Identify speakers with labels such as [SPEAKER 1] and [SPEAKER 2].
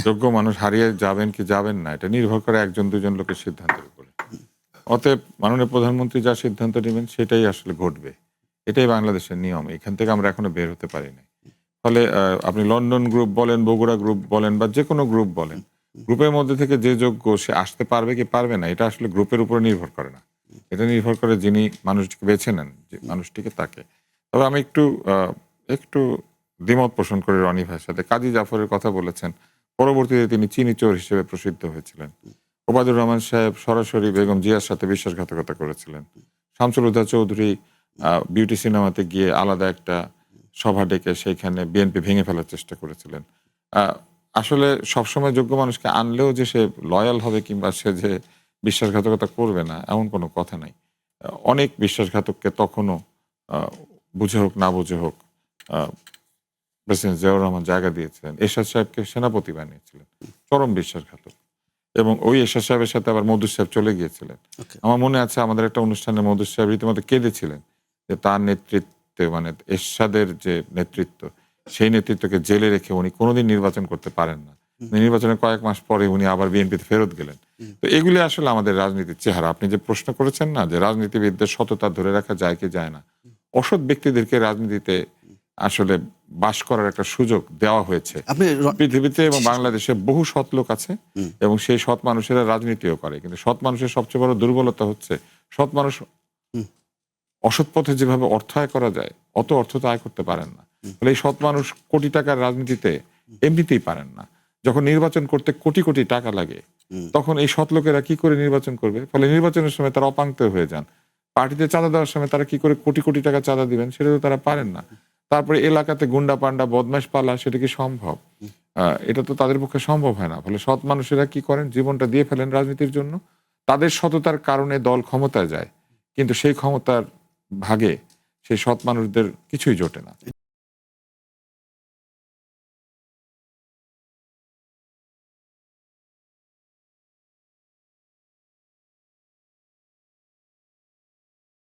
[SPEAKER 1] যোগ্য মানুষ হারিয়ে যাবেন কি যাবেন না এটা নির্ভর করে একজন দুজন লোকের সিদ্ধান্তের উপরে। অতএব মাননীয় প্রধানমন্ত্রী যা সিদ্ধান্ত নেবেন সেটাই আসলে ঘটবে। এটাই বাংলাদেশের নিয়ম। এখান থেকে আমরা এখনো বের হতে পারি নাই। ফলে আপনি লন্ডন গ্রুপ বলেন, বগুড়া গ্রুপ বলেন বা যেকোনো গ্রুপ বলেন, গ্রুপের মধ্যে থেকে যে যোগ্য সে আসতে পারবে কি পারবে না এটা আসলে গ্রুপের উপরে নির্ভর করে না। এটা নির্ভর করে যিনি মানুষটিকে বেছে নেন, যে মানুষটিকে তাকে। তবে আমি একটু দ্বিমত পোষণ করি রনি ভাইয়ের সাথে। কাজী জাফরের কথা বলেছেন। পরবর্তীতে তিনি চিনি চোর হিসেবে প্রসিদ্ধ হয়েছিলেন। ওবায়দুর রহমান সাহেব সরাসরি বেগম জিয়ার সাথে বিশ্বাসঘাতকতা করেছিলেন। শামসুল হুদা চৌধুরী বিউটি সিনেমাতে গিয়ে আলাদা একটা সভা ডেকে সেইখানে বিএনপি ভেঙে ফেলার চেষ্টা করেছিলেন। আ আসলে সবসময় যোগ্য মানুষকে আনলেও যে সে লয়াল হবে কিংবা সে যে বিশ্বাসঘাতকতা করবে না এমন কোনো কথা নাই। অনেক বিশ্বাসঘাতককে তখনও আ বুঝে হোক না বুঝে হোক আ প্রেসিডেন্ট জিয়াউর রহমান জায়গা দিয়েছিলেন। এরশাদ সাহেবকে সেনাপতি বানিয়েছিলেন। চরম বিশ্বাসঘাতক। এবং ওই এরশাদ সাহেবের সাথে আবার মওদুদ সাহেব চলে গিয়েছিলেন।
[SPEAKER 2] ওকে।
[SPEAKER 1] আমার মনে আছে আমাদের একটা অনুষ্ঠানে মওদুদ সাহেব রীতিমতো কেঁদেছিলেন যে তার নেতৃত্বে মানে এরশাদের যে নেতৃত্ব সেই নেতৃত্বকে জেলে রেখে উনি কোনোদিন নির্বাচন করতে পারেন না। নির্বাচনের কয়েক মাস পরে উনি আবার বিএনপিতে ফেরত গেলেন। তো এগুলি আসলে আমাদের রাজনীতির চেহারা। আপনি যে প্রশ্ন করেছেন না যে রাজনীতিবিদদের সততা ধরে রাখা যায় কি যায় না। অসৎ ব্যক্তিদেরকে রাজনীতিতে আসলে বাস করার একটা সুযোগ দেওয়া হয়েছে।
[SPEAKER 2] আপনি
[SPEAKER 1] পৃথিবীতে এবং বাংলাদেশে বহু সৎ লোক আছে এবং সেই সৎ মানুষেরা রাজনীতিও করে। কিন্তু সৎ মানুষের সবচেয়ে বড় দুর্বলতা হচ্ছে সৎ মানুষ অসৎ পথে যেভাবে অর্থ আয় করা যায় অত অর্থ তো আয় করতে পারেন না। ফলে এই সৎ মানুষ কোটি টাকার রাজনীতিতে এমনিতেই পারেন না। যখন নির্বাচন করতে কোটি কোটি টাকা লাগে তখন এই সৎ লোকেরা কি করে নির্বাচন করবে? ফলে নির্বাচনের সময় তারা অপাংক্তেয় হয়ে যান। পার্টিতে চাঁদা দেওয়ার সময় তারা কি করে কোটি কোটি টাকা চাঁদা দিবেন সেটা তো তারা পারেন না। তারপরে এলাকাতে গুন্ডা পান্ডা বদমাশ পালা সেটা কি সম্ভব? এটা তো তাদের পক্ষে সম্ভব হয় না। ফলে সৎ মানুষেরা কি করেন? জীবনটা দিয়ে ফেলেন রাজনীতির জন্য। তাদের সততার কারণে দল ক্ষমতায় যায়। কিন্তু সেই ক্ষমতার ভাগে সেই সৎ মানুষদের কিছুই জোটে না।